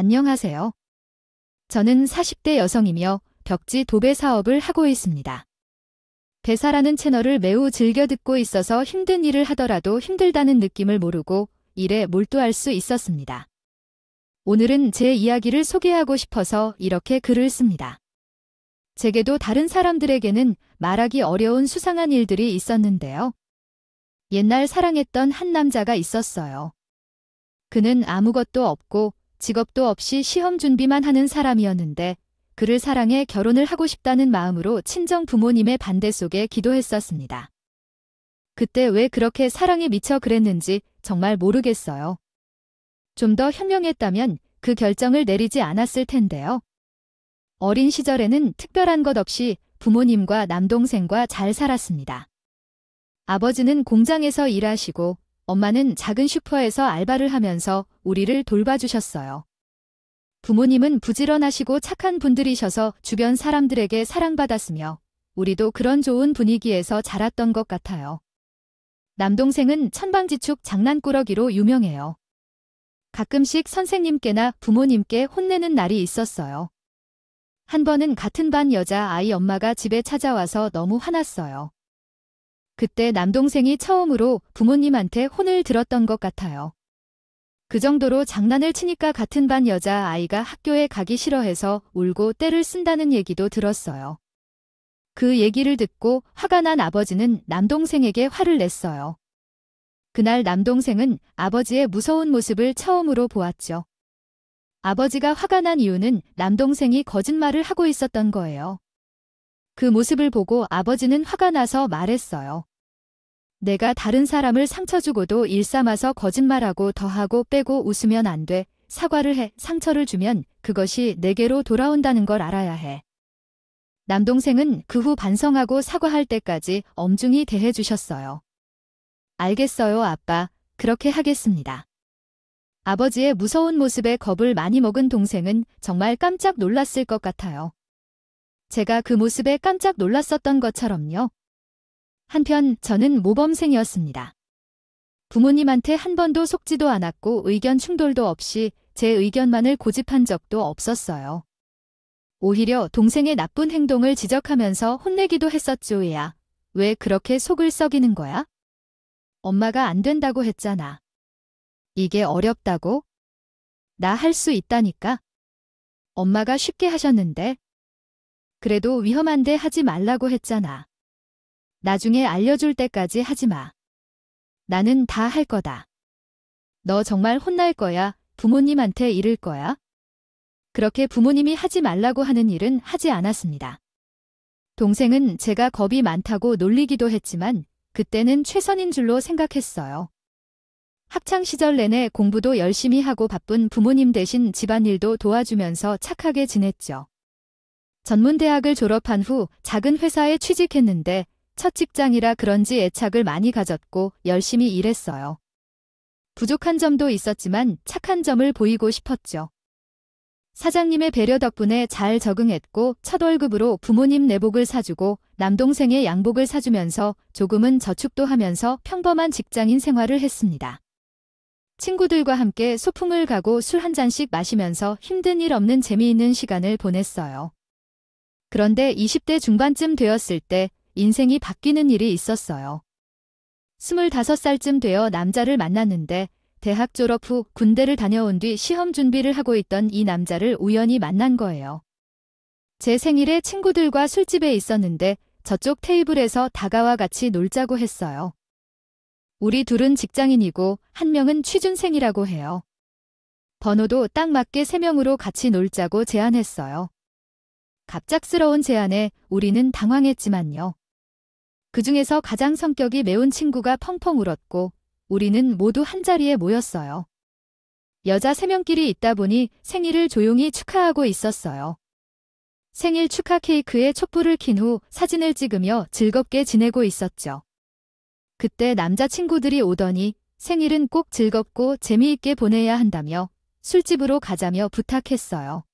안녕하세요. 저는 40대 여성이며 벽지 도배 사업을 하고 있습니다. 배사라는 채널을 매우 즐겨 듣고 있어서 힘든 일을 하더라도 힘들다는 느낌을 모르고 일에 몰두할 수 있었습니다. 오늘은 제 이야기를 소개하고 싶어서 이렇게 글을 씁니다. 제게도 다른 사람들에게는 말하기 어려운 수상한 일들이 있었는데요. 옛날 사랑했던 한 남자가 있었어요. 그는 아무것도 없고 직업도 없이 시험 준비만 하는 사람이었는데 그를 사랑해 결혼을 하고 싶다는 마음으로 친정 부모님의 반대 속에 기도했었습니다. 그때 왜 그렇게 사랑에 미쳐 그랬는지 정말 모르겠어요. 좀 더 현명했다면 그 결정을 내리지 않았을 텐데요. 어린 시절에는 특별한 것 없이 부모님과 남동생과 잘 살았습니다. 아버지는 공장에서 일하시고 엄마는 작은 슈퍼에서 알바를 하면서 우리를 돌봐주셨어요. 부모님은 부지런하시고 착한 분들이셔서 주변 사람들에게 사랑받았으며 우리도 그런 좋은 분위기에서 자랐던 것 같아요. 남동생은 천방지축 장난꾸러기로 유명해요. 가끔씩 선생님께나 부모님께 혼내는 날이 있었어요. 한 번은 같은 반 여자아이 엄마가 집에 찾아와서 너무 화났어요. 그때 남동생이 처음으로 부모님한테 혼을 들었던 것 같아요. 그 정도로 장난을 치니까 같은 반 여자아이가 학교에 가기 싫어해서 울고 떼를 쓴다는 얘기도 들었어요. 그 얘기를 듣고 화가 난 아버지는 남동생에게 화를 냈어요. 그날 남동생은 아버지의 무서운 모습을 처음으로 보았죠. 아버지가 화가 난 이유는 남동생이 거짓말을 하고 있었던 거예요. 그 모습을 보고 아버지는 화가 나서 말했어요. 내가 다른 사람을 상처 주고도 일삼아서 거짓말하고 더하고 빼고 웃으면 안 돼. 사과를 해. 상처를 주면 그것이 내게로 돌아온다는 걸 알아야 해. 남동생은 그 후 반성하고 사과할 때까지 엄중히 대해주셨어요. 알겠어요, 아빠. 그렇게 하겠습니다. 아버지의 무서운 모습에 겁을 많이 먹은 동생은 정말 깜짝 놀랐을 것 같아요. 제가 그 모습에 깜짝 놀랐었던 것처럼요. 한편 저는 모범생이었습니다. 부모님한테 한 번도 속지도 않았고 의견 충돌도 없이 제 의견만을 고집한 적도 없었어요. 오히려 동생의 나쁜 행동을 지적하면서 혼내기도 했었죠. 얘야, 왜 그렇게 속을 썩이는 거야? 엄마가 안 된다고 했잖아. 이게 어렵다고? 나 할 수 있다니까. 엄마가 쉽게 하셨는데. 그래도 위험한데 하지 말라고 했잖아. 나중에 알려줄 때까지 하지 마. 나는 다 할 거다. 너 정말 혼날 거야. 부모님한테 이를 거야. 그렇게 부모님이 하지 말라고 하는 일은 하지 않았습니다. 동생은 제가 겁이 많다고 놀리기도 했지만 그때는 최선인 줄로 생각했어요. 학창시절 내내 공부도 열심히 하고 바쁜 부모님 대신 집안일도 도와주면서 착하게 지냈죠. 전문대학을 졸업한 후 작은 회사에 취직했는데 첫 직장이라 그런지 애착을 많이 가졌고 열심히 일했어요. 부족한 점도 있었지만 착한 점을 보이고 싶었죠. 사장님의 배려 덕분에 잘 적응했고 첫 월급으로 부모님 내복을 사주고 남동생의 양복을 사주면서 조금은 저축도 하면서 평범한 직장인 생활을 했습니다. 친구들과 함께 소풍을 가고 술 한 잔씩 마시면서 힘든 일 없는 재미있는 시간을 보냈어요. 그런데 20대 중반쯤 되었을 때 인생이 바뀌는 일이 있었어요. 25살쯤 되어 남자를 만났는데 대학 졸업 후 군대를 다녀온 뒤 시험 준비를 하고 있던 이 남자를 우연히 만난 거예요. 제 생일에 친구들과 술집에 있었는데 저쪽 테이블에서 다가와 같이 놀자고 했어요. 우리 둘은 직장인이고 한 명은 취준생이라고 해요. 번호도 딱 맞게 3명으로 같이 놀자고 제안했어요. 갑작스러운 제안에 우리는 당황했지만요. 그중에서 가장 성격이 매운 친구가 펑펑 울었고 우리는 모두 한자리에 모였어요. 여자 3명끼리 있다 보니 생일을 조용히 축하하고 있었어요. 생일 축하 케이크에 촛불을 킨 후 사진을 찍으며 즐겁게 지내고 있었죠. 그때 남자친구들이 오더니 생일은 꼭 즐겁고 재미있게 보내야 한다며 술집으로 가자며 부탁했어요.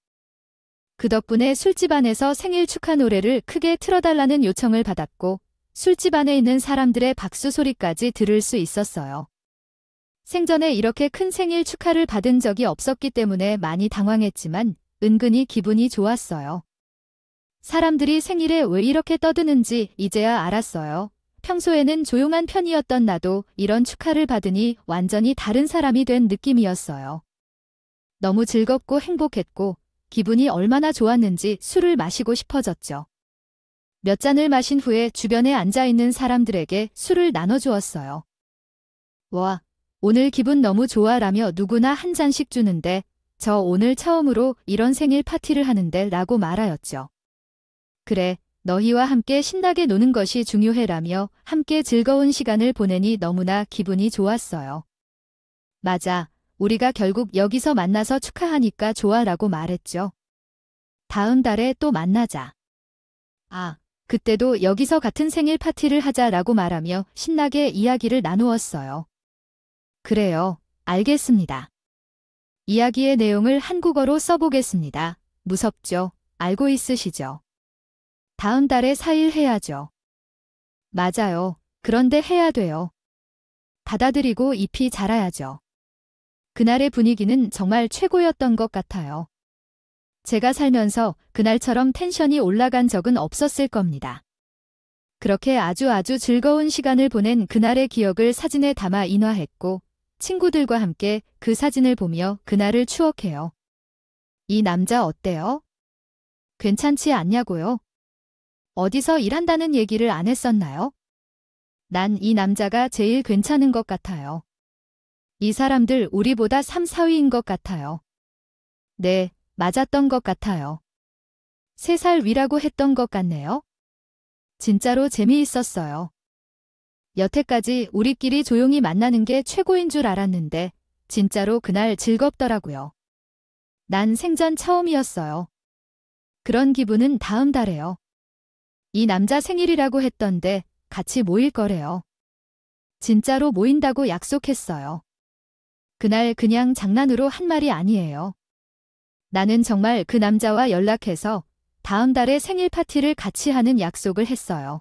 그 덕분에 술집 안에서 생일 축하 노래를 크게 틀어달라는 요청을 받았고 술집 안에 있는 사람들의 박수 소리까지 들을 수 있었어요. 생전에 이렇게 큰 생일 축하를 받은 적이 없었기 때문에 많이 당황했지만 은근히 기분이 좋았어요. 사람들이 생일에 왜 이렇게 떠드는지 이제야 알았어요. 평소에는 조용한 편이었던 나도 이런 축하를 받으니 완전히 다른 사람이 된 느낌이었어요. 너무 즐겁고 행복했고 기분이 얼마나 좋았는지 술을 마시고 싶어졌죠. 몇 잔을 마신 후에 주변에 앉아있는 사람들에게 술을 나눠주었어요. 와, 오늘 기분 너무 좋아 라며 누구나 한 잔씩 주는데 저 오늘 처음으로 이런 생일 파티를 하는데 라고 말하였죠. 그래, 너희와 함께 신나게 노는 것이 중요해 라며 함께 즐거운 시간을 보내니 너무나 기분이 좋았어요. 맞아, 우리가 결국 여기서 만나서 축하하니까 좋아 라고 말했죠. 다음 달에 또 만나자. 아, 그때도 여기서 같은 생일 파티를 하자 라고 말하며 신나게 이야기를 나누었어요. 그래요, 알겠습니다. 이야기의 내용을 한국어로 써보겠습니다. 무섭죠? 알고 있으시죠? 다음 달에 4일 해야죠. 맞아요. 그런데 해야 돼요. 받아들이고 잎이 자라야죠. 그날의 분위기는 정말 최고였던 것 같아요. 제가 살면서 그날처럼 텐션이 올라간 적은 없었을 겁니다. 그렇게 아주 즐거운 시간을 보낸 그날의 기억을 사진에 담아 인화했고 친구들과 함께 그 사진을 보며 그날을 추억해요. 이 남자 어때요? 괜찮지 않냐고요? 어디서 일한다는 얘기를 안 했었나요? 난 이 남자가 제일 괜찮은 것 같아요. 이 사람들 우리보다 3, 4위인 것 같아요. 네, 맞았던 것 같아요. 3살 위라고 했던 것 같네요. 진짜로 재미있었어요. 여태까지 우리끼리 조용히 만나는 게 최고인 줄 알았는데 진짜로 그날 즐겁더라고요. 난 생전 처음이었어요. 그런 기분은 다음 달에요. 이 남자 생일이라고 했던데 같이 모일 거래요. 진짜로 모인다고 약속했어요. 그날 그냥 장난으로 한 말이 아니에요. 나는 정말 그 남자와 연락해서 다음 달에 생일 파티를 같이 하는 약속을 했어요.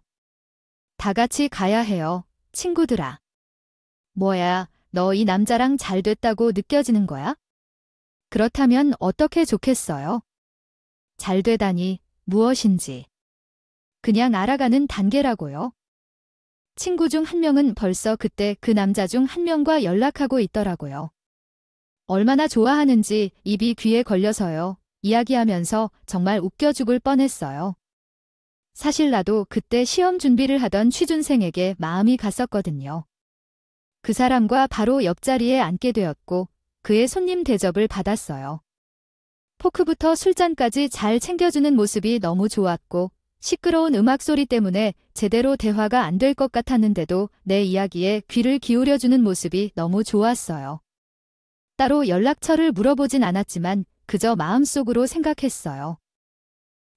다 같이 가야 해요, 친구들아. 뭐야, 너 이 남자랑 잘 됐다고 느껴지는 거야? 그렇다면 어떻게 좋겠어요? 잘 되다니 무엇인지. 그냥 알아가는 단계라고요. 친구 중 한 명은 벌써 그때 그 남자 중 한 명과 연락하고 있더라고요. 얼마나 좋아하는지 입이 귀에 걸려서요. 이야기하면서 정말 웃겨 죽을 뻔했어요. 사실 나도 그때 시험 준비를 하던 취준생에게 마음이 갔었거든요. 그 사람과 바로 옆자리에 앉게 되었고 그의 손님 대접을 받았어요. 포크부터 술잔까지 잘 챙겨주는 모습이 너무 좋았고 시끄러운 음악 소리 때문에 제대로 대화가 안 될 것 같았는데도 내 이야기에 귀를 기울여주는 모습이 너무 좋았어요. 따로 연락처를 물어보진 않았지만 그저 마음속으로 생각했어요.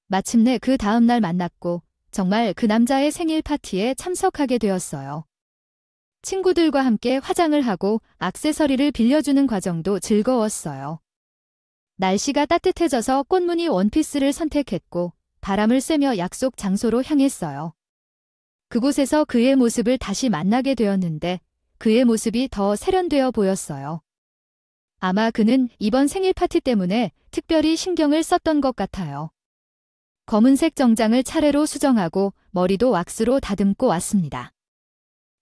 마침내 그 다음 날 만났고 정말 그 남자의 생일 파티에 참석하게 되었어요. 친구들과 함께 화장을 하고 액세서리를 빌려주는 과정도 즐거웠어요. 날씨가 따뜻해져서 꽃무늬 원피스를 선택했고 바람을 쐬며 약속 장소로 향했어요. 그곳에서 그의 모습을 다시 만나게 되었는데 그의 모습이 더 세련되어 보였어요. 아마 그는 이번 생일 파티 때문에 특별히 신경을 썼던 것 같아요. 검은색 정장을 차례로 수정하고 머리도 왁스로 다듬고 왔습니다.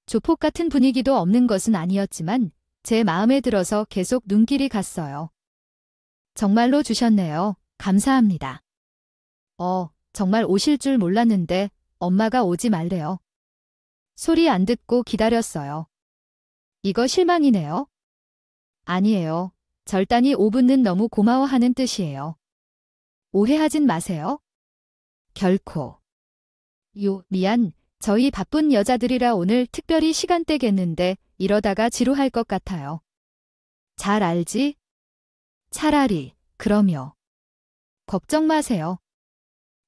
조폭 같은 분위기도 없는 것은 아니었지만 제 마음에 들어서 계속 눈길이 갔어요. 정말로 주셨네요. 감사합니다. 정말 오실 줄 몰랐는데 엄마가 오지 말래요. 소리 안 듣고 기다렸어요. 이거 실망이네요. 아니에요. 절단이 5분은 너무 고마워하는 뜻이에요. 오해하진 마세요. 결코. 미안. 저희 바쁜 여자들이라 오늘 특별히 시간 떼겠는데 이러다가 지루할 것 같아요. 잘 알지? 차라리, 그럼요. 걱정 마세요.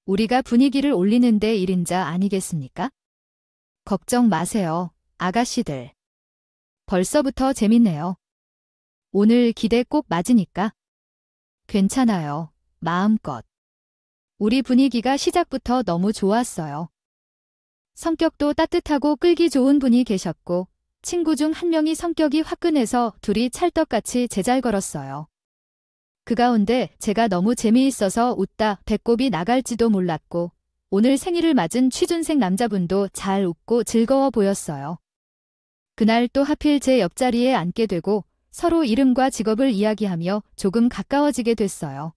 우리가 분위기를 올리는데 1인자 아니겠습니까? 걱정 마세요, 아가씨들. 벌써부터 재밌네요. 오늘 기대 꼭 맞으니까. 괜찮아요, 마음껏. 우리 분위기가 시작부터 너무 좋았어요. 성격도 따뜻하고 끌기 좋은 분이 계셨고 친구 중 한 명이 성격이 화끈해서 둘이 찰떡같이 제잘걸었어요. 그 가운데 제가 너무 재미있어서 웃다 배꼽이 나갈지도 몰랐고 오늘 생일을 맞은 취준생 남자분도 잘 웃고 즐거워 보였어요. 그날 또 하필 제 옆자리에 앉게 되고 서로 이름과 직업을 이야기하며 조금 가까워지게 됐어요.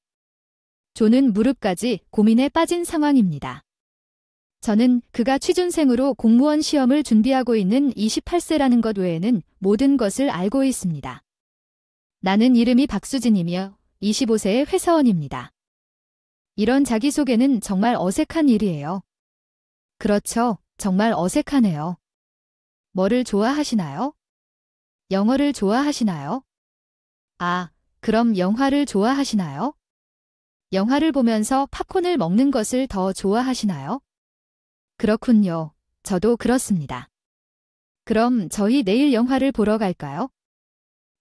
조는 무릎까지 고민에 빠진 상황입니다. 저는 그가 취준생으로 공무원 시험을 준비하고 있는 28세라는 것 외에는 모든 것을 알고 있습니다. 나는 이름이 박수진이며 25세의 회사원입니다. 이런 자기소개는 정말 어색한 일이에요. 그렇죠. 정말 어색하네요. 뭐를 좋아하시나요? 영어를 좋아하시나요? 아, 그럼 영화를 좋아하시나요? 영화를 보면서 팝콘을 먹는 것을 더 좋아하시나요? 그렇군요. 저도 그렇습니다. 그럼 저희 내일 영화를 보러 갈까요?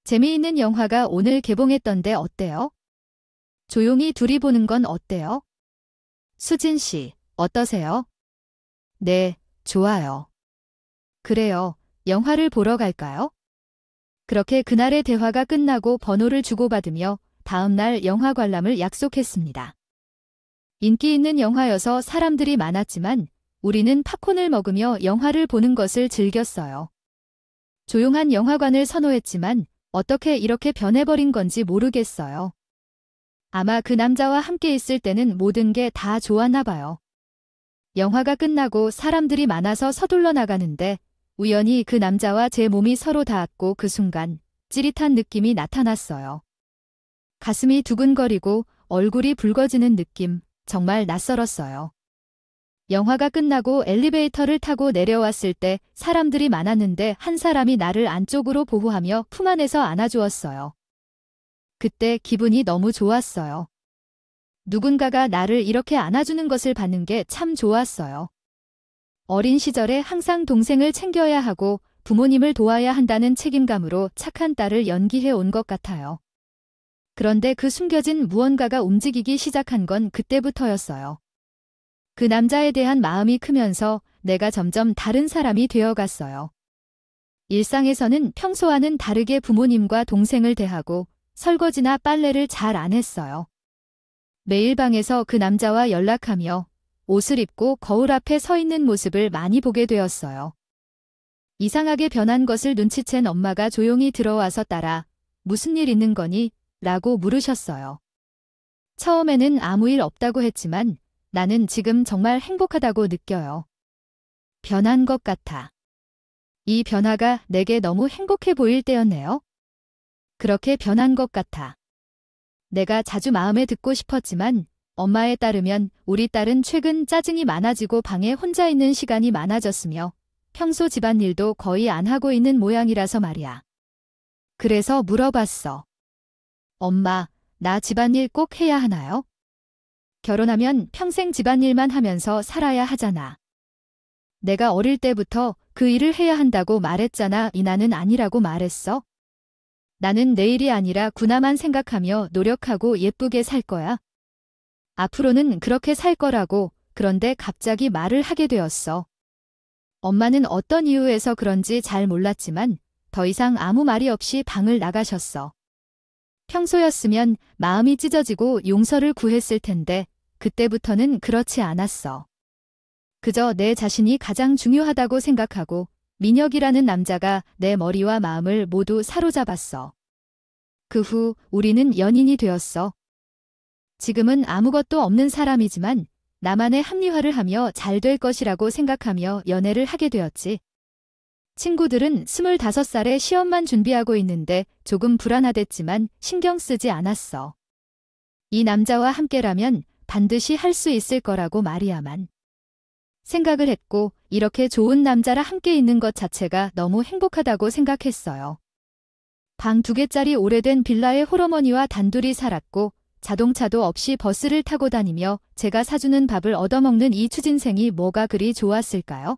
재미있는 영화가 오늘 개봉했던데 어때요? 조용히 둘이 보는 건 어때요? 수진 씨, 어떠세요? 네, 좋아요. 그래요. 영화를 보러 갈까요? 그렇게 그날의 대화가 끝나고 번호를 주고받으며 다음 날 영화 관람을 약속했습니다. 인기 있는 영화여서 사람들이 많았지만 우리는 팝콘을 먹으며 영화를 보는 것을 즐겼어요. 조용한 영화관을 선호했지만 어떻게 이렇게 변해버린 건지 모르겠어요. 아마 그 남자와 함께 있을 때는 모든 게 다 좋았나 봐요. 영화가 끝나고 사람들이 많아서 서둘러 나가는데 우연히 그 남자와 제 몸이 서로 닿았고 그 순간 찌릿한 느낌이 나타났어요. 가슴이 두근거리고 얼굴이 붉어지는 느낌, 정말 낯설었어요. 영화가 끝나고 엘리베이터를 타고 내려왔을 때 사람들이 많았는데 한 사람이 나를 안쪽으로 보호하며 품 안에서 안아주었어요. 그때 기분이 너무 좋았어요. 누군가가 나를 이렇게 안아주는 것을 받는 게 참 좋았어요. 어린 시절에 항상 동생을 챙겨야 하고 부모님을 도와야 한다는 책임감으로 착한 딸을 연기해 온 것 같아요. 그런데 그 숨겨진 무언가가 움직이기 시작한 건 그때부터였어요. 그 남자에 대한 마음이 크면서 내가 점점 다른 사람이 되어갔어요. 일상에서는 평소와는 다르게 부모님과 동생을 대하고 설거지나 빨래를 잘 안 했어요. 매일 방에서 그 남자와 연락하며 옷을 입고 거울 앞에 서 있는 모습을 많이 보게 되었어요. 이상하게 변한 것을 눈치챈 엄마가 조용히 들어와서 딸아, 무슨 일 있는 거니? 라고 물으셨어요. 처음에는 아무 일 없다고 했지만 나는 지금 정말 행복하다고 느껴요. 변한 것 같아. 이 변화가 내게 너무 행복해 보일 때였네요. 그렇게 변한 것 같아. 내가 자주 마음에 듣고 싶었지만 엄마에 따르면 우리 딸은 최근 짜증이 많아지고 방에 혼자 있는 시간이 많아졌으며 평소 집안일도 거의 안 하고 있는 모양이라서 말이야. 그래서 물어봤어. 엄마, 나 집안일 꼭 해야 하나요? 결혼하면 평생 집안일만 하면서 살아야 하잖아. 내가 어릴 때부터 그 일을 해야 한다고 말했잖아. 나는 아니라고 말했어. 나는 내일이 아니라 구나만 생각하며 노력하고 예쁘게 살 거야. 앞으로는 그렇게 살 거라고. 그런데 갑자기 말을 하게 되었어. 엄마는 어떤 이유에서 그런지 잘 몰랐지만 더 이상 아무 말이 없이 방을 나가셨어. 평소였으면 마음이 찢어지고 용서를 구했을 텐데 그때부터는 그렇지 않았어. 그저 내 자신이 가장 중요하다고 생각하고 민혁이라는 남자가 내 머리와 마음을 모두 사로잡았어. 그 후 우리는 연인이 되었어. 지금은 아무것도 없는 사람이지만 나만의 합리화를 하며 잘 될 것이라고 생각하며 연애를 하게 되었지. 친구들은 25살에 시험만 준비하고 있는데 조금 불안하댔지만 신경 쓰지 않았어. 이 남자와 함께라면 반드시 할 수 있을 거라고 말이야만. 생각을 했고 이렇게 좋은 남자라 함께 있는 것 자체가 너무 행복하다고 생각했어요. 방 2개짜리 오래된 빌라에 홀어머니와 단둘이 살았고 자동차도 없이 버스를 타고 다니며 제가 사주는 밥을 얻어먹는 이 추진생이 뭐가 그리 좋았을까요?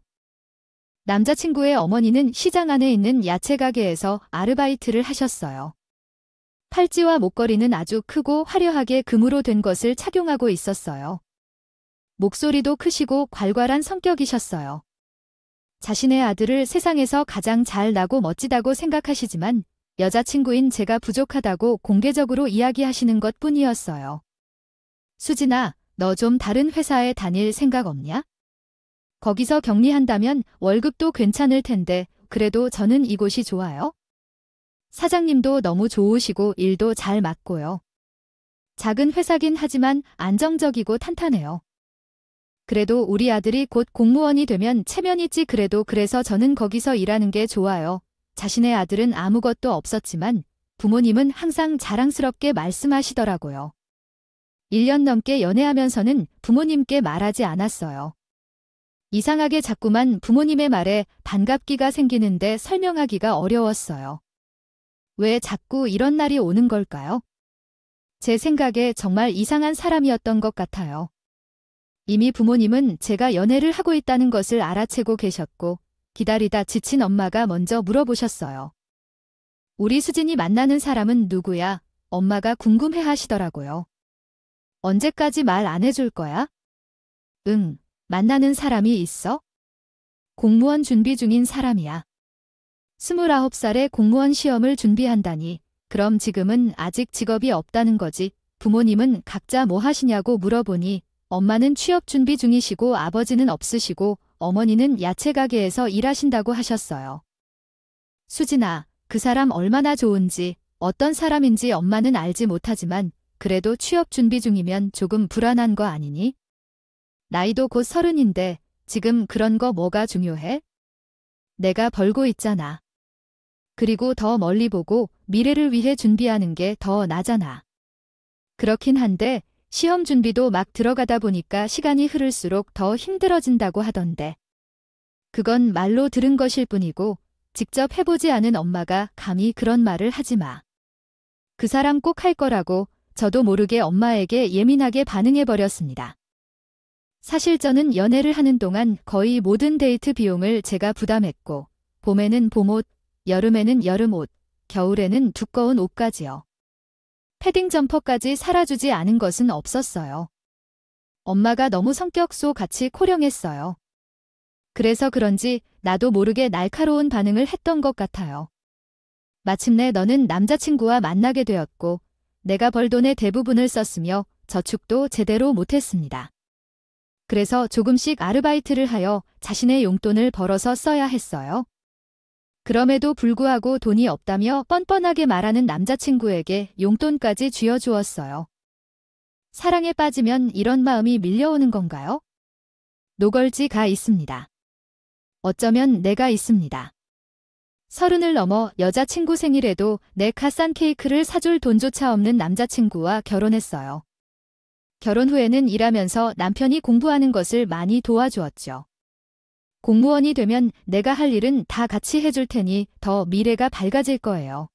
남자친구의 어머니는 시장 안에 있는 야채 가게에서 아르바이트를 하셨어요. 팔찌와 목걸이는 아주 크고 화려하게 금으로 된 것을 착용하고 있었어요. 목소리도 크시고 괄괄한 성격이셨어요. 자신의 아들을 세상에서 가장 잘나고 멋지다고 생각하시지만 여자친구인 제가 부족하다고 공개적으로 이야기하시는 것 뿐이었어요. 수진아, 너 좀 다른 회사에 다닐 생각 없냐? 거기서 격리한다면 월급도 괜찮을 텐데 그래도 저는 이곳이 좋아요. 사장님도 너무 좋으시고 일도 잘 맞고요. 작은 회사긴 하지만 안정적이고 탄탄해요. 그래도 우리 아들이 곧 공무원이 되면 체면 있지 그래서 저는 거기서 일하는 게 좋아요. 자신의 아들은 아무것도 없었지만 부모님은 항상 자랑스럽게 말씀하시더라고요. 1년 넘게 연애하면서는 부모님께 말하지 않았어요. 이상하게 자꾸만 부모님의 말에 반갑기가 생기는데 설명하기가 어려웠어요. 왜 자꾸 이런 날이 오는 걸까요? 제 생각에 정말 이상한 사람이었던 것 같아요. 이미 부모님은 제가 연애를 하고 있다는 것을 알아채고 계셨고 기다리다 지친 엄마가 먼저 물어보셨어요. 우리 수진이 만나는 사람은 누구야? 엄마가 궁금해 하시더라고요. 언제까지 말 안 해줄 거야? 응, 만나는 사람이 있어? 공무원 준비 중인 사람이야. 29살에 공무원 시험을 준비한다니. 그럼 지금은 아직 직업이 없다는 거지. 부모님은 각자 뭐 하시냐고 물어보니 엄마는 취업 준비 중이시고 아버지는 없으시고 어머니는 야채 가게에서 일하신다고 하셨어요. 수진아, 그 사람 얼마나 좋은지 어떤 사람인지 엄마는 알지 못하지만 그래도 취업 준비 중이면 조금 불안한 거 아니니? 나이도 곧 30인데 지금 그런 거 뭐가 중요해? 내가 벌고 있잖아. 그리고 더 멀리 보고 미래를 위해 준비하는 게 더 나잖아. 그렇긴 한데 시험 준비도 막 들어가다 보니까 시간이 흐를수록 더 힘들어진다고 하던데. 그건 말로 들은 것일 뿐이고 직접 해보지 않은 엄마가 감히 그런 말을 하지 마. 그 사람 꼭 할 거라고 저도 모르게 엄마에게 예민하게 반응해버렸습니다. 사실 저는 연애를 하는 동안 거의 모든 데이트 비용을 제가 부담했고 봄에는 봄옷, 여름에는 여름옷, 겨울에는 두꺼운 옷까지요. 패딩 점퍼까지 살아주지 않은 것은 없었어요. 엄마가 너무 성격소 같이 코령했어요. 그래서 그런지 나도 모르게 날카로운 반응을 했던 것 같아요. 마침내 너는 남자친구와 만나게 되었고 내가 벌 돈의 대부분을 썼으며 저축도 제대로 못했습니다. 그래서 조금씩 아르바이트를 하여 자신의 용돈을 벌어서 써야 했어요. 그럼에도 불구하고 돈이 없다며 뻔뻔하게 말하는 남자친구에게 용돈까지 쥐어주었어요. 사랑에 빠지면 이런 마음이 밀려오는 건가요? 노걸지가 있습니다. 어쩌면 내가 있습니다. 30을 넘어 여자친구 생일에도 내 값싼 케이크를 사줄 돈조차 없는 남자친구와 결혼했어요. 결혼 후에는 일하면서 남편이 공부하는 것을 많이 도와주었죠. 공무원이 되면 내가 할 일은 다 같이 해줄 테니 더 미래가 밝아질 거예요.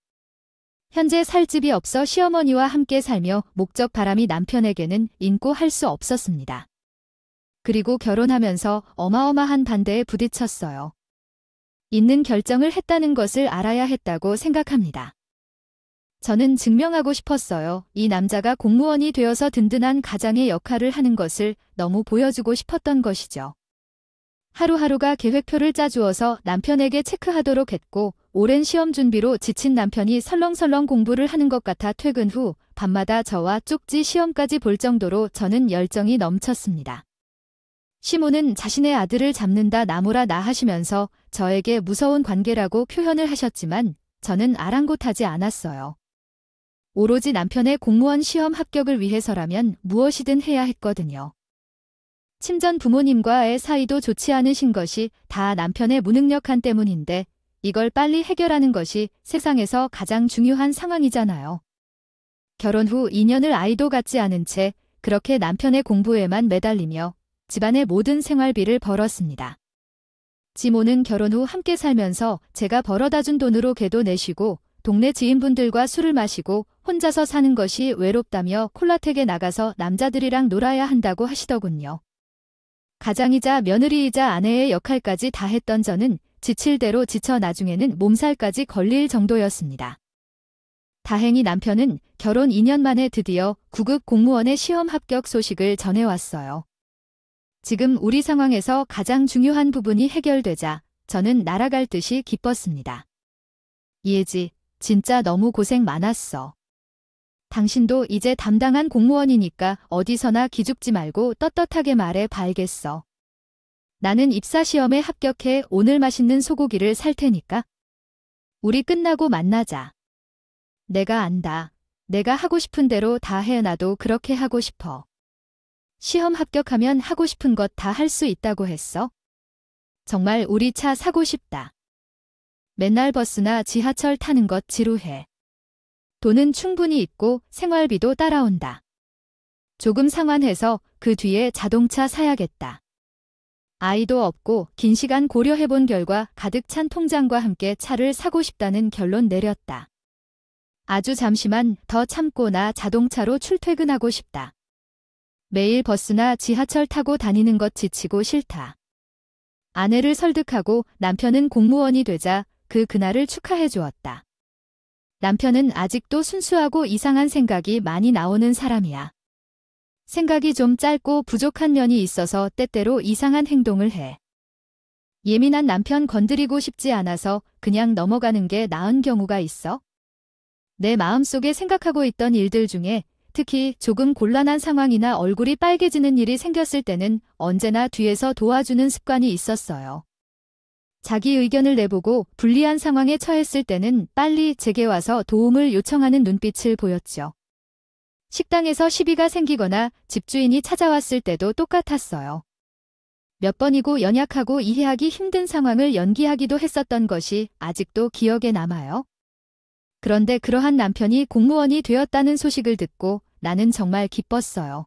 현재 살 집이 없어 시어머니와 함께 살며 목적 바람이 남편에게는 인고 할 수 없었습니다. 그리고 결혼하면서 어마어마한 반대에 부딪혔어요. 있는 결정을 했다는 것을 알아야 했다고 생각합니다. 저는 증명하고 싶었어요. 이 남자가 공무원이 되어서 든든한 가장의 역할을 하는 것을 너무 보여주고 싶었던 것이죠. 하루하루가 계획표를 짜주어서 남편에게 체크하도록 했고 오랜 시험 준비로 지친 남편이 설렁설렁 공부를 하는 것 같아 퇴근 후 밤마다 저와 쪽지 시험까지 볼 정도로 저는 열정이 넘쳤습니다. 시모는 자신의 아들을 잡는다 나무라 나 하시면서 저에게 무서운 관계라고 표현을 하셨지만 저는 아랑곳하지 않았어요. 오로지 남편의 공무원 시험 합격을 위해서라면 무엇이든 해야 했거든요. 친전 부모님과의 사이도 좋지 않으신 것이 다 남편의 무능력한 때문인데 이걸 빨리 해결하는 것이 세상에서 가장 중요한 상황이잖아요. 결혼 후 2년을 아이도 갖지 않은 채 그렇게 남편의 공부에만 매달리며 집안의 모든 생활비를 벌었습니다. 지모는 결혼 후 함께 살면서 제가 벌어다 준 돈으로 개도 내시고 동네 지인분들과 술을 마시고 혼자서 사는 것이 외롭다며 콜라텍에 나가서 남자들이랑 놀아야 한다고 하시더군요. 가장이자 며느리이자 아내의 역할까지 다 했던 저는 지칠 대로 지쳐 나중에는 몸살까지 걸릴 정도였습니다. 다행히 남편은 결혼 2년 만에 드디어 9급 공무원의 시험 합격 소식을 전해왔어요. 지금 우리 상황에서 가장 중요한 부분이 해결되자 저는 날아갈 듯이 기뻤습니다. 이혜지, 진짜 너무 고생 많았어. 당신도 이제 담당한 공무원이니까 어디서나 기죽지 말고 떳떳하게 말해 봐야겠어. 나는 입사시험에 합격해 오늘 맛있는 소고기를 살 테니까. 우리 끝나고 만나자. 내가 안다. 내가 하고 싶은 대로 다 해. 나도 그렇게 하고 싶어. 시험 합격하면 하고 싶은 것 다 할 수 있다고 했어. 정말 우리 차 사고 싶다. 맨날 버스나 지하철 타는 것 지루해. 돈은 충분히 있고 생활비도 따라온다. 조금 상환해서 그 뒤에 자동차 사야겠다. 아이도 없고 긴 시간 고려해본 결과 가득 찬 통장과 함께 차를 사고 싶다는 결론 내렸다. 아주 잠시만 더 참고 나 자동차로 출퇴근하고 싶다. 매일 버스나 지하철 타고 다니는 것 지치고 싫다. 아내를 설득하고 남편은 공무원이 되자 그날을 축하해 주었다. 남편은 아직도 순수하고 이상한 생각이 많이 나오는 사람이야. 생각이 좀 짧고 부족한 면이 있어서 때때로 이상한 행동을 해. 예민한 남편 건드리고 싶지 않아서 그냥 넘어가는 게 나은 경우가 있어. 내 마음속에 생각하고 있던 일들 중에 특히 조금 곤란한 상황이나 얼굴이 빨개지는 일이 생겼을 때는 언제나 뒤에서 도와주는 습관이 있었어요. 자기 의견을 내보고 불리한 상황에 처했을 때는 빨리 제게 와서 도움을 요청하는 눈빛을 보였죠. 식당에서 시비가 생기거나 집주인이 찾아왔을 때도 똑같았어요. 몇 번이고 연약하고 이해하기 힘든 상황을 연기하기도 했었던 것이 아직도 기억에 남아요. 그런데 그러한 남편이 공무원이 되었다는 소식을 듣고 나는 정말 기뻤어요.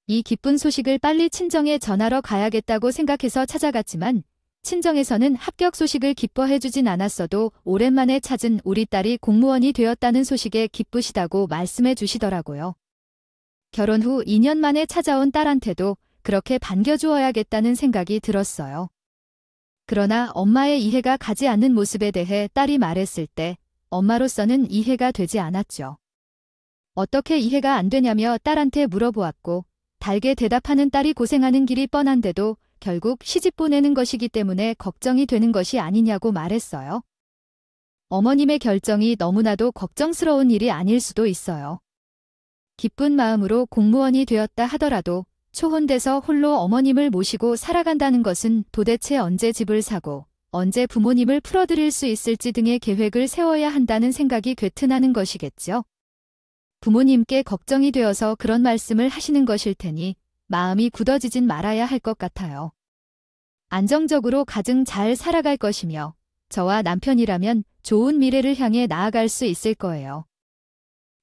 이 기쁜 소식을 빨리 친정에 전하러 가야겠다고 생각해서 찾아갔지만 친정에서는 합격 소식을 기뻐해주진 않았어도 오랜만에 찾은 우리 딸이 공무원이 되었다는 소식에 기쁘시다고 말씀해 주시더라고요. 결혼 후 2년 만에 찾아온 딸한테도 그렇게 반겨주어야겠다는 생각이 들었어요. 그러나 엄마의 이해가 가지 않는 모습에 대해 딸이 말했을 때 엄마로서는 이해가 되지 않았죠. 어떻게 이해가 안 되냐며 딸한테 물어보았고 달게 대답하는 딸이 고생하는 길이 뻔한데도 결국 시집 보내는 것이기 때문에 걱정이 되는 것이 아니냐고 말했어요. 어머님의 결정이 너무나도 걱정스러운 일이 아닐 수도 있어요. 기쁜 마음으로 공무원이 되었다 하더라도 초혼돼서 홀로 어머님을 모시고 살아간다는 것은 도대체 언제 집을 사고 언제 부모님을 풀어드릴 수 있을지 등의 계획을 세워야 한다는 생각이 괴튼하는 것이겠죠. 부모님께 걱정이 되어서 그런 말씀을 하시는 것일 테니 마음이 굳어지진 말아야 할 것 같아요. 안정적으로 가정 잘 살아갈 것이며 저와 남편이라면 좋은 미래를 향해 나아갈 수 있을 거예요.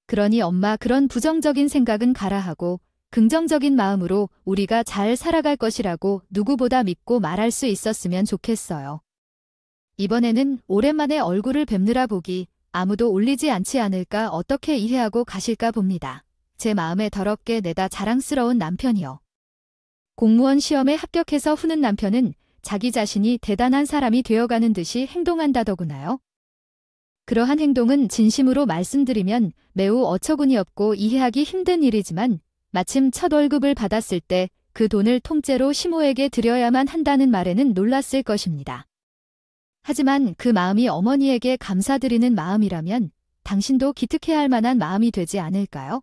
그러니 엄마 그런 부정적인 생각은 가라하고 긍정적인 마음으로 우리가 잘 살아갈 것이라고 누구보다 믿고 말할 수 있었으면 좋겠어요. 이번에는 오랜만에 얼굴을 뵙느라 보기 아무도 올리지 않지 않을까 어떻게 이해하고 가실까 봅니다. 제 마음에 더럽게 내다 자랑스러운 남편이요. 공무원 시험에 합격해서 후는 남편은 자기 자신이 대단한 사람이 되어가는 듯이 행동한다더구나요. 그러한 행동은 진심으로 말씀드리면 매우 어처구니 없고 이해하기 힘든 일이지만 마침 첫 월급을 받았을 때 그 돈을 통째로 시모에게 드려야만 한다는 말에는 놀랐을 것입니다. 하지만 그 마음이 어머니에게 감사드리는 마음이라면 당신도 기특해할 만한 마음이 되지 않을까요?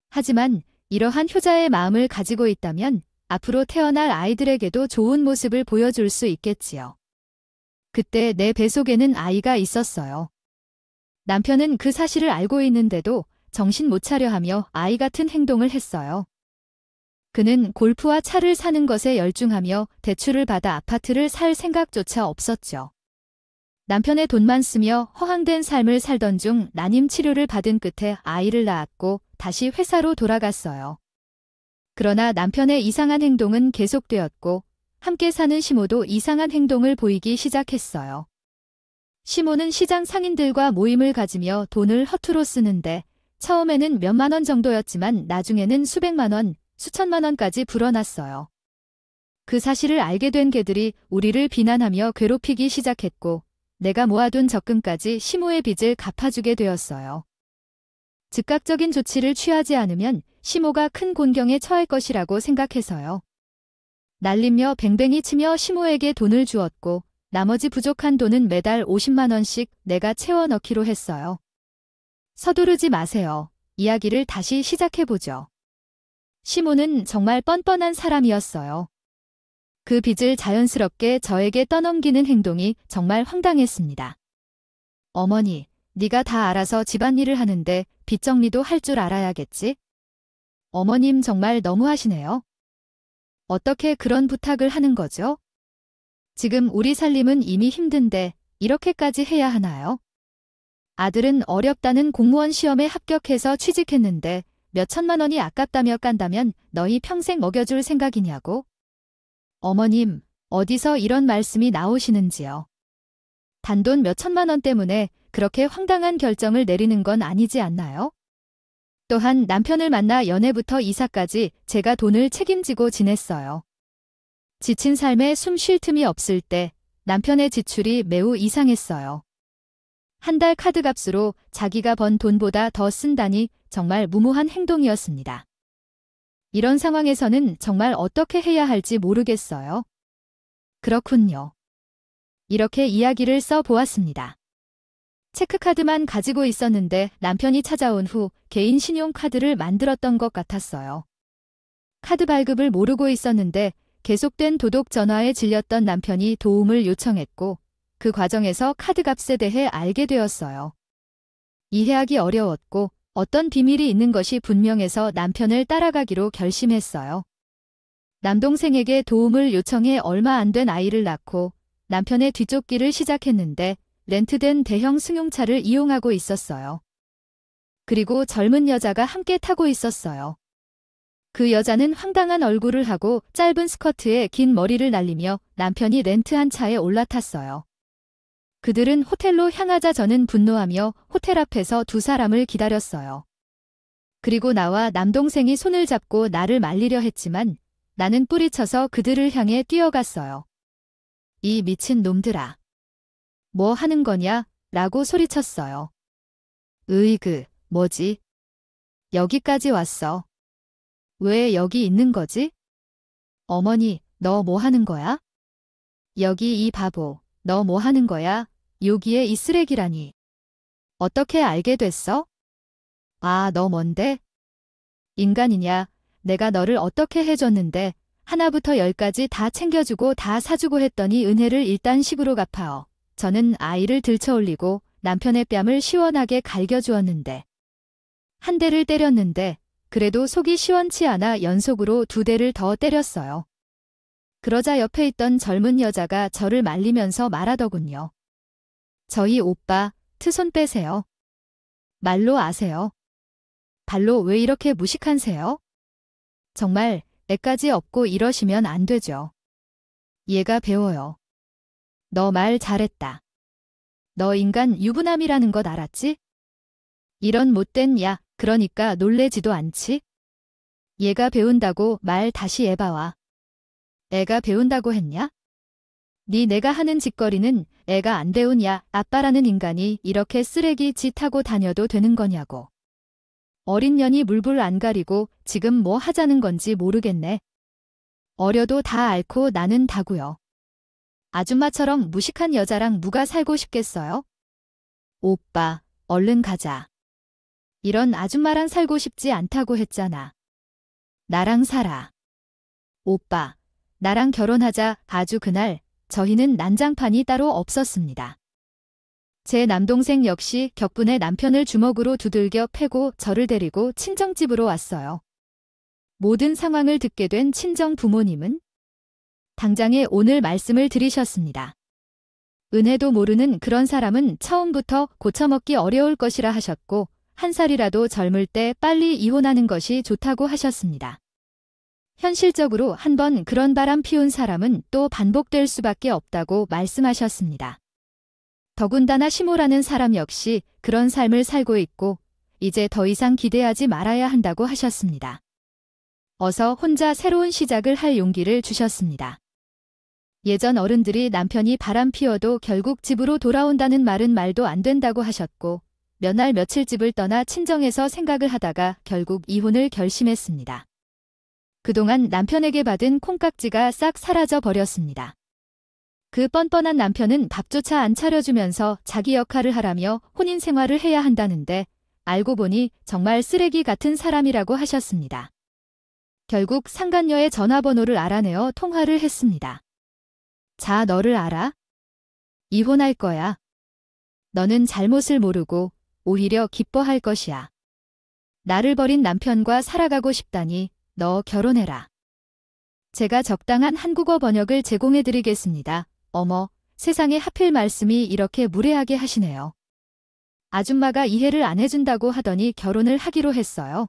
하지만 이러한 효자의 마음을 가지고 있다면 앞으로 태어날 아이들에게도 좋은 모습을 보여줄 수 있겠지요. 그때 내 뱃속에는 아이가 있었어요. 남편은 그 사실을 알고 있는데도 정신 못 차려 하며 아이 같은 행동을 했어요. 그는 골프와 차를 사는 것에 열중하며 대출을 받아 아파트를 살 생각조차 없었죠. 남편의 돈만 쓰며 허황된 삶을 살던 중 난임 치료를 받은 끝에 아이를 낳았고 다시 회사로 돌아갔어요. 그러나 남편의 이상한 행동은 계속되었고 함께 사는 시모도 이상한 행동을 보이기 시작했어요. 시모는 시장 상인들과 모임을 가지며 돈을 허투루 쓰는데 처음에는 몇만 원 정도였지만 나중에는 수백만 원, 수천만 원까지 불어났어요. 그 사실을 알게 된 개들이 우리를 비난하며 괴롭히기 시작했고 내가 모아둔 적금까지 시모의 빚을 갚아주게 되었어요. 즉각적인 조치를 취하지 않으면 시모가 큰 곤경에 처할 것이라고 생각해서요. 날리며 뱅뱅이 치며 시모에게 돈을 주었고 나머지 부족한 돈은 매달 50만 원씩 내가 채워 넣기로 했어요. 서두르지 마세요. 이야기를 다시 시작해보죠. 시모는 정말 뻔뻔한 사람이었어요. 그 빚을 자연스럽게 저에게 떠넘기는 행동이 정말 황당했습니다. 어머니, 네가 다 알아서 집안일을 하는데 빚 정리도 할 줄 알아야겠지? 어머님 정말 너무하시네요. 어떻게 그런 부탁을 하는 거죠? 지금 우리 살림은 이미 힘든데 이렇게까지 해야 하나요? 아들은 어렵다는 공무원 시험에 합격해서 취직했는데 몇 천만 원이 아깝다며 깐다면 너희 평생 먹여줄 생각이냐고? 어머님, 어디서 이런 말씀이 나오시는지요? 단돈 몇 천만 원 때문에 그렇게 황당한 결정을 내리는 건 아니지 않나요? 또한 남편을 만나 연애부터 이사까지 제가 돈을 책임지고 지냈어요. 지친 삶에 숨 쉴 틈이 없을 때 남편의 지출이 매우 이상했어요. 한 달 카드값으로 자기가 번 돈보다 더 쓴다니 정말 무모한 행동이었습니다. 이런 상황에서는 정말 어떻게 해야 할지 모르겠어요. 그렇군요. 이렇게 이야기를 써보았습니다. 체크카드만 가지고 있었는데 남편이 찾아온 후 개인 신용카드를 만들었던 것 같았어요. 카드 발급을 모르고 있었는데 계속된 도독 전화에 질렸던 남편이 도움을 요청했고 그 과정에서 카드값에 대해 알게 되었어요. 이해하기 어려웠고 어떤 비밀이 있는 것이 분명해서 남편을 따라가기로 결심했어요. 남동생에게 도움을 요청해 얼마 안 된 아이를 낳고 남편의 뒤쫓기를 시작했는데 렌트된 대형 승용차를 이용하고 있었어요. 그리고 젊은 여자가 함께 타고 있었어요. 그 여자는 황당한 얼굴을 하고 짧은 스커트에 긴 머리를 날리며 남편이 렌트한 차에 올라탔어요. 그들은 호텔로 향하자 저는 분노하며 호텔 앞에서 두 사람을 기다렸어요. 그리고 나와 남동생이 손을 잡고 나를 말리려 했지만 나는 뿌리쳐서 그들을 향해 뛰어갔어요. 이 미친 놈들아. 뭐 하는 거냐? 라고 소리쳤어요. 으이그, 뭐지? 여기까지 왔어. 왜 여기 있는 거지? 어머니, 너 뭐 하는 거야? 여기 이 바보, 너 뭐 하는 거야? 여기에 이 쓰레기라니. 어떻게 알게 됐어? 아, 너 뭔데? 인간이냐? 내가 너를 어떻게 해줬는데 하나부터 열까지 다 챙겨주고 다 사주고 했더니 은혜를 일단 식으로 갚아요. 저는 아이를 들쳐올리고 남편의 뺨을 시원하게 갈겨주었는데 한 대를 때렸는데 그래도 속이 시원치 않아 연속으로 두 대를 더 때렸어요. 그러자 옆에 있던 젊은 여자가 저를 말리면서 말하더군요. 저희 오빠, 트손 빼세요. 말로 아세요. 발로 왜 이렇게 무식한세요? 정말 애까지 없고 이러시면 안 되죠. 얘가 배워요. 너 말 잘했다. 너 인간 유부남이라는 것 알았지? 이런 못된 야, 그러니까 놀래지도 않지? 얘가 배운다고 말 다시 해봐와. 애가 배운다고 했냐? 네 내가 하는 짓거리는 애가 안 배운 야, 아빠라는 인간이 이렇게 쓰레기 짓하고 다녀도 되는 거냐고. 어린 년이 물불 안 가리고 지금 뭐 하자는 건지 모르겠네. 어려도 다 앓고 나는 다고요. 아줌마처럼 무식한 여자랑 누가 살고 싶겠어요? 오빠, 얼른 가자. 이런 아줌마랑 살고 싶지 않다고 했잖아. 나랑 살아. 오빠, 나랑 결혼하자. 아주 그날 저희는 난장판이 따로 없었습니다. 제 남동생 역시 격분에 남편을 주먹으로 두들겨 패고 저를 데리고 친정집으로 왔어요. 모든 상황을 듣게 된 친정 부모님은 당장에 오늘 말씀을 드리셨습니다. 은혜도 모르는 그런 사람은 처음부터 고쳐먹기 어려울 것이라 하셨고 한 살이라도 젊을 때 빨리 이혼하는 것이 좋다고 하셨습니다. 현실적으로 한번 그런 바람 피운 사람은 또 반복될 수밖에 없다고 말씀하셨습니다. 더군다나 시모라는 사람 역시 그런 삶을 살고 있고 이제 더 이상 기대하지 말아야 한다고 하셨습니다. 어서 혼자 새로운 시작을 할 용기를 주셨습니다. 예전 어른들이 남편이 바람 피워도 결국 집으로 돌아온다는 말은 말도 안 된다고 하셨고 몇 날 며칠 집을 떠나 친정에서 생각을 하다가 결국 이혼을 결심했습니다. 그동안 남편에게 받은 콩깍지가 싹 사라져 버렸습니다. 그 뻔뻔한 남편은 밥조차 안 차려주면서 자기 역할을 하라며 혼인 생활을 해야 한다는데 알고 보니 정말 쓰레기 같은 사람이라고 하셨습니다. 결국 상간녀의 전화번호를 알아내어 통화를 했습니다. 자, 너를 알아? 이혼할 거야. 너는 잘못을 모르고 오히려 기뻐할 것이야. 나를 버린 남편과 살아가고 싶다니 너 결혼해라. 제가 적당한 한국어 번역을 제공해드리겠습니다. 어머, 세상에 하필 말씀이 이렇게 무례하게 하시네요. 아줌마가 이해를 안 해준다고 하더니 결혼을 하기로 했어요.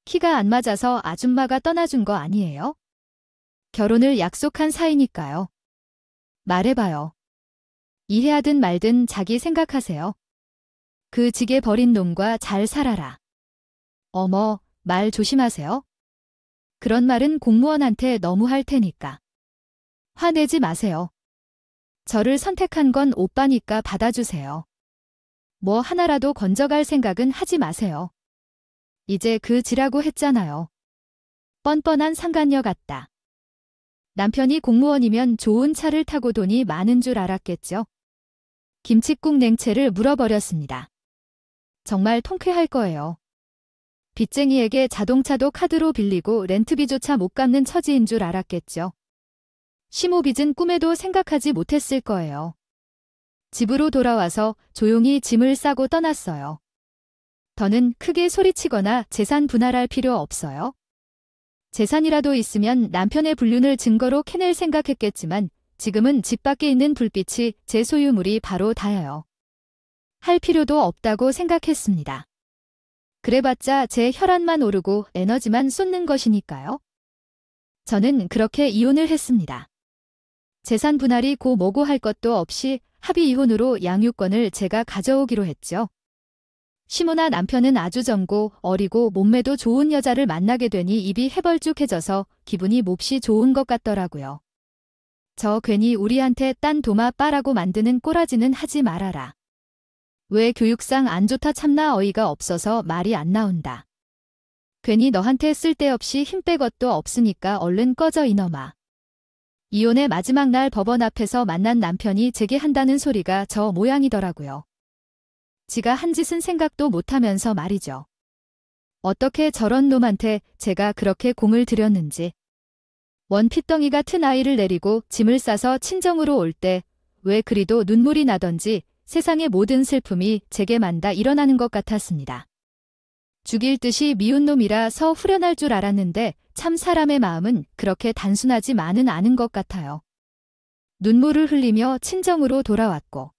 키가 안 맞아서 아줌마가 떠나준 거 아니에요? 결혼을 약속한 사이니까요. 말해봐요. 이해하든 말든 자기 생각하세요. 그 지게 버린 놈과 잘 살아라. 어머, 말 조심하세요. 그런 말은 공무원한테 너무 할 테니까. 화내지 마세요. 저를 선택한 건 오빠니까 받아주세요. 뭐 하나라도 건져갈 생각은 하지 마세요. 이제 그 지라고 했잖아요. 뻔뻔한 상간녀 같다. 남편이 공무원이면 좋은 차를 타고 돈이 많은 줄 알았겠죠. 김칫국 냉채를 물어버렸습니다. 정말 통쾌할 거예요. 빚쟁이에게 자동차도 카드로 빌리고 렌트비조차 못 갚는 처지인 줄 알았겠죠. 심호빚은 꿈에도 생각하지 못했을 거예요. 집으로 돌아와서 조용히 짐을 싸고 떠났어요. 더는 크게 소리치거나 재산 분할할 필요 없어요. 재산이라도 있으면 남편의 불륜을 증거로 캐낼 생각했겠지만 지금은 집 밖에 있는 불빛이 제 소유물이 바로 다예요. 할 필요도 없다고 생각했습니다. 그래봤자 제 혈안만 오르고 에너지만 쏟는 것이니까요. 저는 그렇게 이혼을 했습니다. 재산 분할이 고 뭐고 할 것도 없이 합의 이혼으로 양육권을 제가 가져오기로 했죠. 시모나 남편은 아주 젊고 어리고 몸매도 좋은 여자를 만나게 되니 입이 해벌쭉해져서 기분이 몹시 좋은 것 같더라고요. 저 괜히 우리한테 딴 도마 빠라고 만드는 꼬라지는 하지 말아라. 왜 교육상 안 좋다 참나 어이가 없어서 말이 안 나온다. 괜히 너한테 쓸데없이 힘 뺄 것도 없으니까 얼른 꺼져 이놈아. 이혼의 마지막 날 법원 앞에서 만난 남편이 제게 한다는 소리가 저 모양이더라고요. 지가 한 짓은 생각도 못하면서 말이죠. 어떻게 저런 놈한테 제가 그렇게 공을 들였는지. 원핏덩이 같은 아이를 내리고 짐을 싸서 친정으로 올 때 왜 그리도 눈물이 나던지 세상의 모든 슬픔이 제게만 다 일어나는 것 같았습니다. 죽일 듯이 미운 놈이라서 후련할 줄 알았는데 참 사람의 마음은 그렇게 단순하지만은 않은 것 같아요. 눈물을 흘리며 친정으로 돌아왔고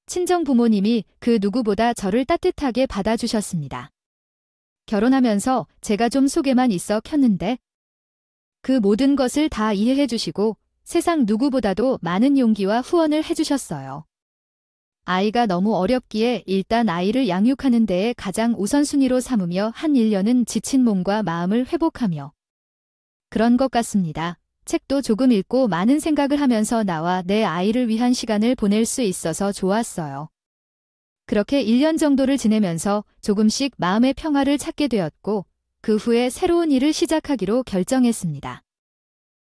친정 부모님이 그 누구보다 저를 따뜻하게 받아주셨습니다. 결혼하면서 제가 좀 속에만 있어 켰는데 그 모든 것을 다 이해해 주시고 세상 누구보다도 많은 용기와 후원을 해주셨어요. 아이가 너무 어렵기에 일단 아이를 양육하는 데에 가장 우선순위로 삼으며 한 1년은 지친 몸과 마음을 회복하며 그런 것 같습니다. 책도 조금 읽고 많은 생각을 하면서 나와 내 아이를 위한 시간을 보낼 수 있어서 좋았어요. 그렇게 1년 정도를 지내면서 조금씩 마음의 평화를 찾게 되었고 그 후에 새로운 일을 시작하기로 결정했습니다.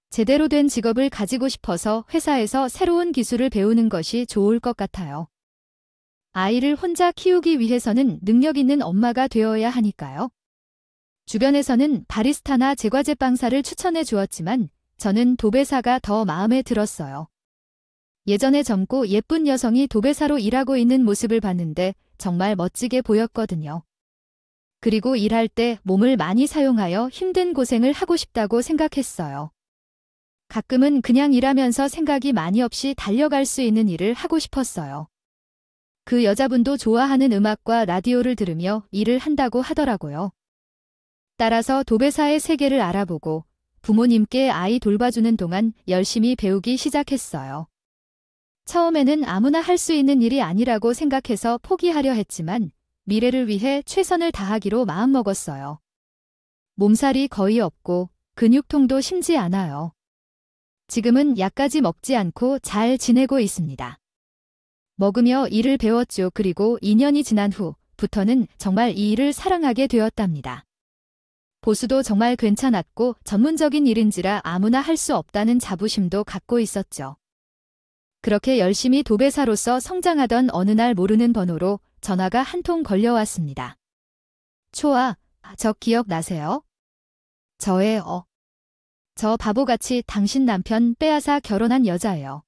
제대로 된 직업을 가지고 싶어서 회사에서 새로운 기술을 배우는 것이 좋을 것 같아요. 아이를 혼자 키우기 위해서는 능력 있는 엄마가 되어야 하니까요. 주변에서는 바리스타나 제과제 빵사를 추천해 주었지만 저는 도배사가 더 마음에 들었어요. 예전에 젊고 예쁜 여성이 도배사로 일하고 있는 모습을 봤는데 정말 멋지게 보였거든요. 그리고 일할 때 몸을 많이 사용하여 힘든 고생을 하고 싶다고 생각했어요. 가끔은 그냥 일하면서 생각이 많이 없이 달려갈 수 있는 일을 하고 싶었어요. 그 여자분도 좋아하는 음악과 라디오를 들으며 일을 한다고 하더라고요. 따라서 도배사의 세계를 알아보고 부모님께 아이 돌봐주는 동안 열심히 배우기 시작했어요. 처음에는 아무나 할 수 있는 일이 아니라고 생각해서 포기하려 했지만 미래를 위해 최선을 다하기로 마음먹었어요. 몸살이 거의 없고 근육통도 심지 않아요. 지금은 약까지 먹지 않고 잘 지내고 있습니다. 먹으며 일을 배웠죠. 그리고 2년이 지난 후부터는 정말 이 일을 사랑하게 되었답니다. 보수도 정말 괜찮았고 전문적인 일인지라 아무나 할 수 없다는 자부심도 갖고 있었죠. 그렇게 열심히 도배사로서 성장하던 어느 날 모르는 번호로 전화가 한 통 걸려왔습니다. 초아, 저 기억나세요? 저예요. 저 바보같이 당신 남편 빼앗아 결혼한 여자예요.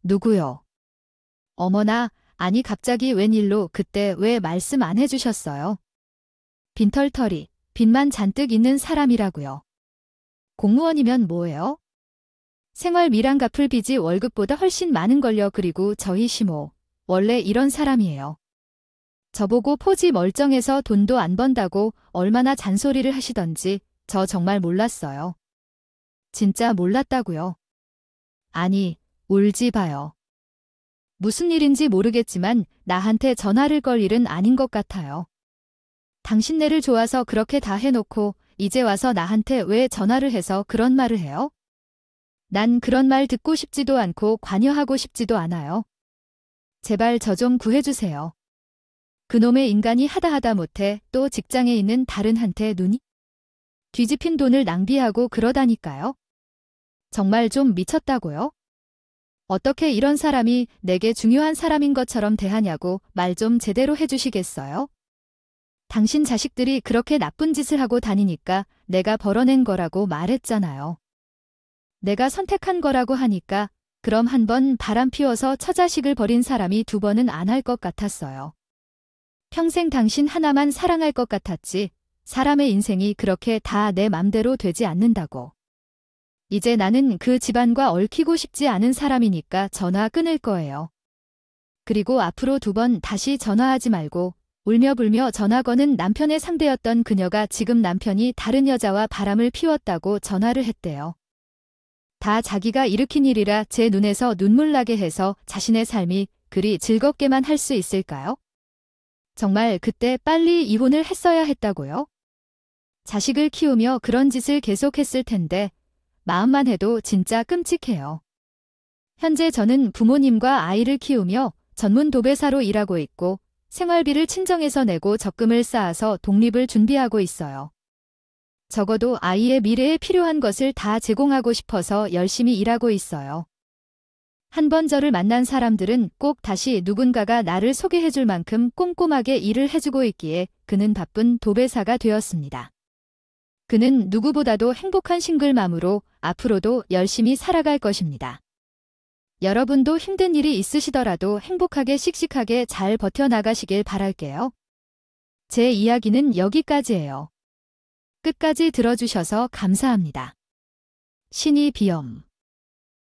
누구요? 어머나, 아니 갑자기 웬일로 그때 왜 말씀 안 해주셨어요? 빈털터리, 빚만 잔뜩 있는 사람이라고요. 공무원이면 뭐예요? 생활 미란 갚을 빚이 월급보다 훨씬 많은걸요. 그리고 저희 시모, 원래 이런 사람이에요. 저보고 포지 멀쩡해서 돈도 안 번다고 얼마나 잔소리를 하시던지 저 정말 몰랐어요. 진짜 몰랐다고요. 아니, 울지 봐요. 무슨 일인지 모르겠지만 나한테 전화를 걸 일은 아닌 것 같아요. 당신네를 좋아서 그렇게 다 해놓고 이제 와서 나한테 왜 전화를 해서 그런 말을 해요? 난 그런 말 듣고 싶지도 않고 관여하고 싶지도 않아요. 제발 저 좀 구해주세요. 그놈의 인간이 하다 못해 또 직장에 있는 다른 한테 눈이 뒤집힌 돈을 낭비하고 그러다니까요. 정말 좀 미쳤다고요? 어떻게 이런 사람이 내게 중요한 사람인 것처럼 대하냐고 말 좀 제대로 해주시겠어요? 당신 자식들이 그렇게 나쁜 짓을 하고 다니니까 내가 벌어낸 거라고 말했잖아요. 내가 선택한 거라고 하니까 그럼 한 번 바람 피워서 처자식을 버린 사람이 두 번은 안 할 것 같았어요. 평생 당신 하나만 사랑할 것 같았지 사람의 인생이 그렇게 다 내 맘대로 되지 않는다고. 이제 나는 그 집안과 얽히고 싶지 않은 사람이니까 전화 끊을 거예요. 그리고 앞으로 2번 다시 전화하지 말고 울며 불며 전화 거는 남편의 상대였던 그녀가 지금 남편이 다른 여자와 바람을 피웠다고 전화를 했대요. 다 자기가 일으킨 일이라 제 눈에서 눈물 나게 해서 자신의 삶이 그리 즐겁게만 할 수 있을까요? 정말 그때 빨리 이혼을 했어야 했다고요? 자식을 키우며 그런 짓을 계속했을 텐데 마음만 해도 진짜 끔찍해요. 현재 저는 부모님과 아이를 키우며 전문 도배사로 일하고 있고 생활비를 친정에서 내고 적금을 쌓아서 독립을 준비하고 있어요. 적어도 아이의 미래에 필요한 것을 다 제공하고 싶어서 열심히 일하고 있어요. 한 번 저를 만난 사람들은 꼭 다시 누군가가 나를 소개해줄 만큼 꼼꼼하게 일을 해주고 있기에 그는 바쁜 도배사가 되었습니다. 그는 누구보다도 행복한 싱글맘으로 앞으로도 열심히 살아갈 것입니다. 여러분도 힘든 일이 있으시더라도 행복하게 씩씩하게 잘 버텨나가시길 바랄게요. 제 이야기는 여기까지예요. 끝까지 들어주셔서 감사합니다. 신이 비염